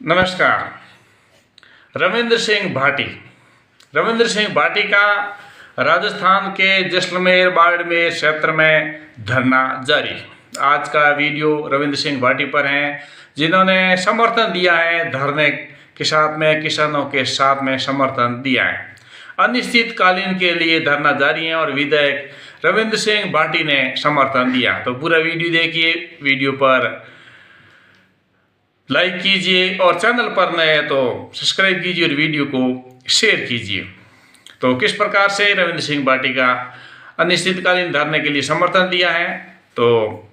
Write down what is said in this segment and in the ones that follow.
नमस्कार। रविंद्र सिंह भाटी। रविंद्र सिंह भाटी का राजस्थान के जैसलमेर बाड़मेर क्षेत्र में धरना जारी। आज का वीडियो रविंद्र सिंह भाटी पर है, जिन्होंने समर्थन दिया है धरने के साथ में, किसानों के साथ में समर्थन दिया है। अनिश्चितकालीन के लिए धरना जारी है और विधायक रविंद्र सिंह भाटी ने समर्थन दिया। तो पूरा वीडियो देखिए, वीडियो पर लाइक कीजिए और चैनल पर नए हैं तो सब्सक्राइब कीजिए और वीडियो को शेयर कीजिए। तो किस प्रकार से रविंद्र सिंह भाटी का अनिश्चितकालीन धरने के लिए समर्थन दिया है, तो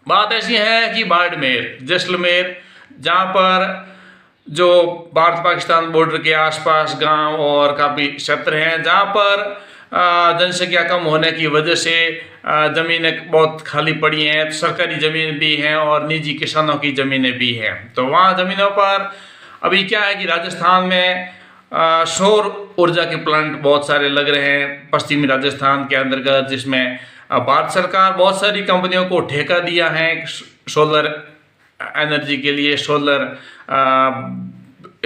बात ऐसी है कि बाड़मेर जैसलमेर, जहाँ पर जो भारत पाकिस्तान बॉर्डर के आसपास गांव और काफ़ी क्षेत्र हैं, जहाँ पर जनसंख्या कम होने की वजह से ज़मीनें बहुत खाली पड़ी हैं। तो सरकारी ज़मीन भी हैं और निजी किसानों की ज़मीनें भी हैं। तो वहाँ ज़मीनों पर अभी क्या है कि राजस्थान में सौर ऊर्जा के प्लांट बहुत सारे लग रहे हैं पश्चिमी राजस्थान के अंतर्गत, जिसमें भारत सरकार बहुत सारी कंपनियों को ठेका दिया है सोलर एनर्जी के लिए। सोलर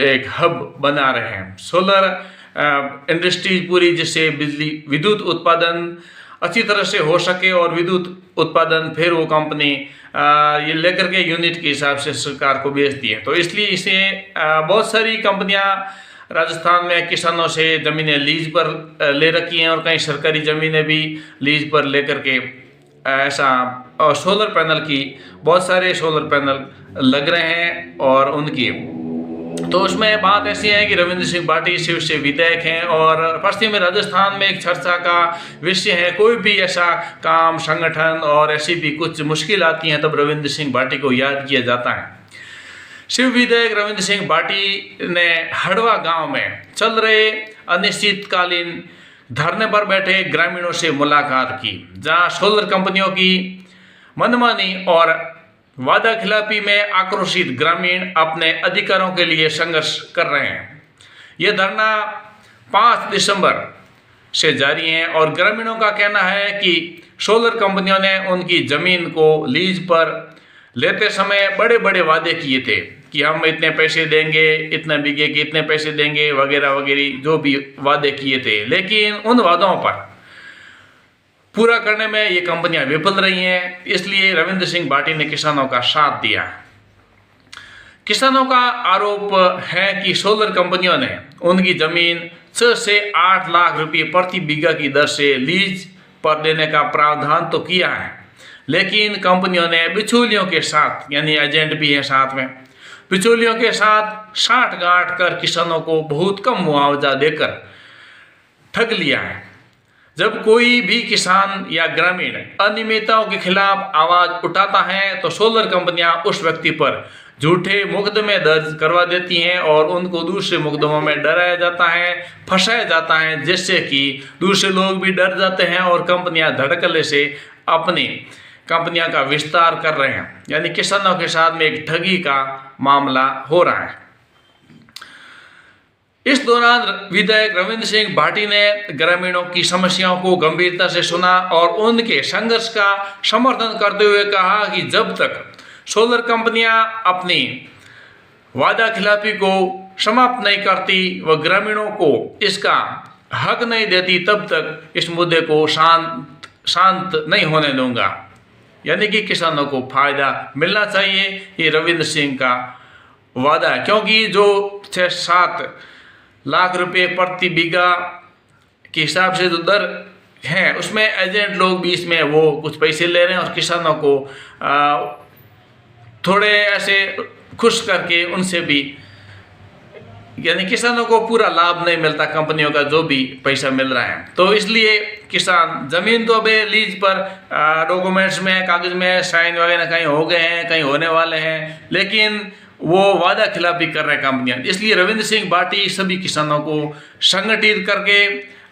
एक हब बना रहे हैं, सोलर इंडस्ट्रीज पूरी, जिससे बिजली विद्युत उत्पादन अच्छी तरह से हो सके और विद्युत उत्पादन फिर वो कंपनी ये लेकर के यूनिट के हिसाब से सरकार को बेचती है। तो इसलिए इसे बहुत सारी कंपनियां राजस्थान में किसानों से ज़मीनें लीज पर ले रखी हैं और कई सरकारी ज़मीनें भी लीज पर लेकर के ऐसा सोलर पैनल की बहुत सारे सोलर पैनल लग रहे हैं। और उनकी तो उसमें बात ऐसी है कि रविंद्र सिंह भाटी शिव से विधायक हैं और पश्चिमी राजस्थान में एक चर्चा का विषय है। कोई भी ऐसा काम, संगठन और ऐसी भी कुछ मुश्किल आती हैं तब रविंद्र सिंह भाटी को याद किया जाता है। शिव विधायक रविंद्र सिंह भाटी ने हड़वा गांव में चल रहे अनिश्चितकालीन धरने पर बैठे ग्रामीणों से मुलाकात की, जहां सोलर कंपनियों की मनमानी और वादा खिलाफी में आक्रोशित ग्रामीण अपने अधिकारों के लिए संघर्ष कर रहे हैं। यह धरना 5 दिसंबर से जारी है और ग्रामीणों का कहना है कि सोलर कंपनियों ने उनकी ज़मीन को लीज पर लेते समय बड़े बड़े वादे किए थे कि हम इतने पैसे देंगे, इतने बीघे के इतने पैसे देंगे, वगैरह वगैरह जो भी वादे किए थे। लेकिन उन वादों पर पूरा करने में ये कंपनियां विफल रही हैं। इसलिए रविंद्र सिंह भाटी ने किसानों का साथ दिया। किसानों का आरोप है कि सोलर कंपनियों ने उनकी जमीन 6 से 8 लाख रुपए प्रति बीघा की दर से लीज पर देने का प्रावधान तो किया है, लेकिन कंपनियों ने बिचौलियों के साथ, यानी एजेंट भी हैं साथ में, बिचौलियों के साथ साठ गांठ कर किसानों को बहुत कम मुआवजा देकर ठग लिया है। जब कोई भी किसान या ग्रामीण अनियमितताओं के खिलाफ आवाज उठाता है तो सोलर कंपनियां उस व्यक्ति पर झूठे मुकदमे दर्ज करवा देती हैं और उनको दूसरे मुकदमों में डराया जाता है, फंसाया जाता है, जिससे कि दूसरे लोग भी डर जाते हैं और कंपनियां धड़कले से अपनी कंपनियां का विस्तार कर रहे हैं। यानी किसानों के साथ में एक ठगी का मामला हो रहा है। इस दौरान विधायक रविंद्र सिंह भाटी ने ग्रामीणों की समस्याओं को गंभीरता से सुना और उनके संघर्ष का समर्थन करते हुए कहा कि जब तक सोलर कंपनियां अपनी वादा खिलाफी को समाप्त नहीं करती व ग्रामीणों को इसका हक नहीं देती, तब तक इस मुद्दे को शांत नहीं होने दूंगा। यानी कि किसानों को फायदा मिलना चाहिए, ये रविंद्र सिंह का वादा है। क्योंकि जो 6-7 लाख रुपए प्रति बीघा के हिसाब से जो दर है, उसमें एजेंट लोग भी इसमें वो कुछ पैसे ले रहे हैं और किसानों को थोड़े ऐसे खुश करके उनसे भी, यानी किसानों को पूरा लाभ नहीं मिलता कंपनियों का जो भी पैसा मिल रहा है। तो इसलिए किसान जमीन तो अभी लीज पर डॉक्यूमेंट्स में, कागज में साइन वगैरह कहीं हो गए हैं, कहीं होने वाले हैं, लेकिन वो वादा खिलाफी कर रहे हैं कंपनियां। इसलिए रविंद्र सिंह भाटी सभी किसानों को संगठित करके,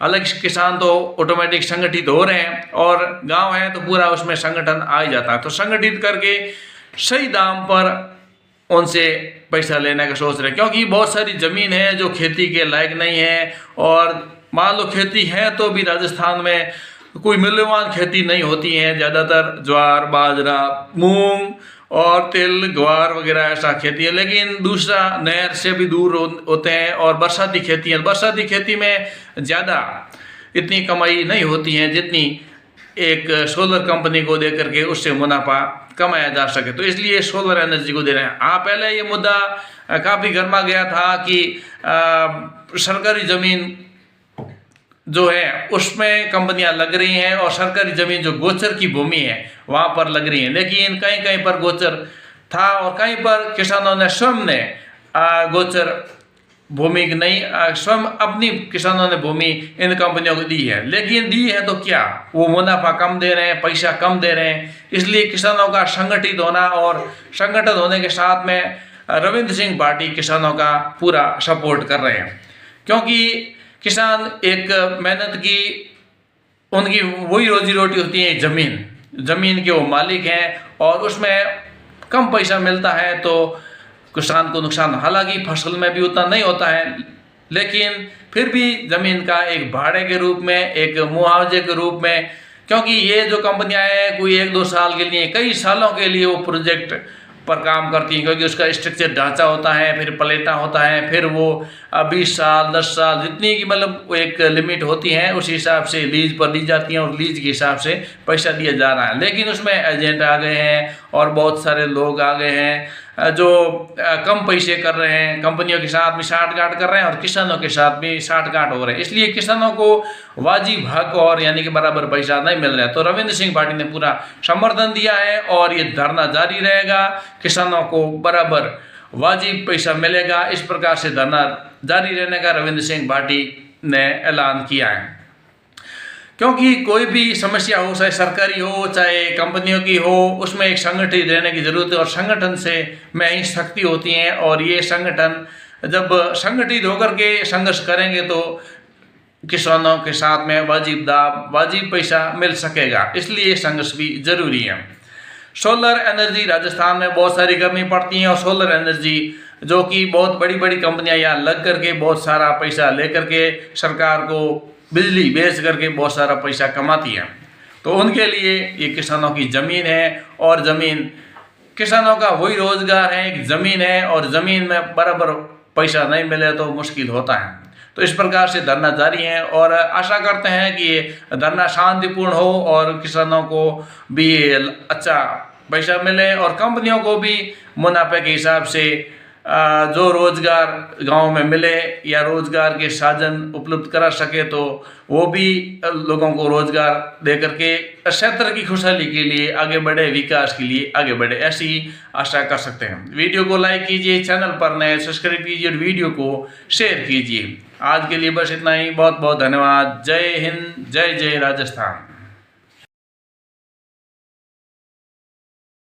अलग किसान तो ऑटोमेटिक संगठित हो रहे हैं और गांव है तो पूरा उसमें संगठन आ ही जाता है, तो संगठित करके सही दाम पर उनसे पैसा लेने का सोच रहे हैं। क्योंकि बहुत सारी ज़मीन है जो खेती के लायक नहीं है, और मान लो खेती है तो भी राजस्थान में कोई मूल्यवान खेती नहीं होती है। ज़्यादातर ज्वार, बाजरा, मूंग और तिल ग्वार वगैरह ऐसा खेती है। लेकिन दूसरा नहर से भी दूर होते हैं और बरसाती खेती है। बरसाती खेती में ज़्यादा इतनी कमाई नहीं होती है जितनी एक सोलर कंपनी को दे करके उससे मुनाफा कमाया जा सके, तो इसलिए सोलर एनर्जी को दे रहे हैं। हाँ, पहले ये मुद्दा काफ़ी गर्मा गया था कि सरकारी ज़मीन जो है उसमें कंपनियां लग रही हैं और सरकारी ज़मीन जो गोचर की भूमि है वहाँ पर लग रही हैं। लेकिन कहीं कहीं पर गोचर था और कहीं पर किसानों ने स्वयं ने गोचर भूमि की नहीं, स्वयं अपनी किसानों ने भूमि इन कंपनियों को दी है। लेकिन दी है तो क्या, वो मुनाफा कम दे रहे हैं, पैसा कम दे रहे हैं। इसलिए किसानों का संगठित होना और संगठन होने के साथ में रविंद्र सिंह भाटी किसानों का पूरा सपोर्ट कर रहे हैं, क्योंकि किसान एक मेहनत की, उनकी वही रोजी रोटी होती है ज़मीन के वो मालिक हैं और उसमें कम पैसा मिलता है तो किसान को नुकसान। हालांकि फसल में भी उतना नहीं होता है, लेकिन फिर भी ज़मीन का एक भाड़े के रूप में, एक मुआवजे के रूप में, क्योंकि ये जो कंपनियां हैं कोई 1-2 साल के लिए, कई सालों के लिए वो प्रोजेक्ट पर काम करती हैं, क्योंकि उसका स्ट्रक्चर ढांचा होता है, फिर प्लेटा होता है, फिर वो 20 साल 10 साल जितनी की मतलब एक लिमिट होती है उस हिसाब से लीज पर ली जाती हैं और लीज के हिसाब से पैसा दिया जा रहा है। लेकिन उसमें एजेंट आ गए हैं और बहुत सारे लोग आ गए हैं जो कम पैसे कर रहे हैं, कंपनियों के साथ भी साठगांठ कर रहे हैं और किसानों के साथ भी साठगांठ हो रहे हैं। इसलिए किसानों को वाजिब हक और यानी कि बराबर पैसा नहीं मिल रहा है। तो रविंद्र सिंह भाटी ने पूरा समर्थन दिया है और ये धरना जारी रहेगा, किसानों को बराबर वाजिब पैसा मिलेगा, इस प्रकार से धरना जारी रहने का रविंद्र सिंह भाटी ने ऐलान किया है। क्योंकि कोई भी समस्या हो, चाहे सरकारी हो चाहे कंपनियों की हो, उसमें एक संगठित रहने की जरूरत है और संगठन से में ही शक्ति होती है। और ये संगठन जब संगठित होकर के संघर्ष करेंगे तो किसानों के साथ में वाजिब दाम, वाजिब पैसा मिल सकेगा, इसलिए संघर्ष भी जरूरी है। सोलर एनर्जी राजस्थान में बहुत सारी गर्मी पड़ती है और सोलर एनर्जी जो कि बहुत बड़ी बड़ी कंपनियां यहाँ लग करके बहुत सारा पैसा लेकर के सरकार को बिजली बेच करके बहुत सारा पैसा कमाती है, तो उनके लिए ये किसानों की ज़मीन है और ज़मीन किसानों का वही रोजगार है, एक ज़मीन है और ज़मीन में बराबर पैसा नहीं मिले तो मुश्किल होता है। तो इस प्रकार से धरना जारी है और आशा करते हैं कि ये धरना शांतिपूर्ण हो और किसानों को भी अच्छा पैसा मिले और कंपनियों को भी मुनाफे के हिसाब से जो रोजगार गांव में मिले या रोजगार के साधन उपलब्ध करा सके, तो वो भी लोगों को रोजगार दे करके क्षेत्र की खुशहाली के लिए आगे बढ़े, विकास के लिए आगे बढ़े, ऐसी आशा कर सकते हैं। वीडियो को लाइक कीजिए, चैनल पर नए सब्सक्राइब कीजिए और वीडियो को शेयर कीजिए। आज के लिए बस इतना ही, बहुत बहुत धन्यवाद। जय हिंद, जय जय राजस्थान।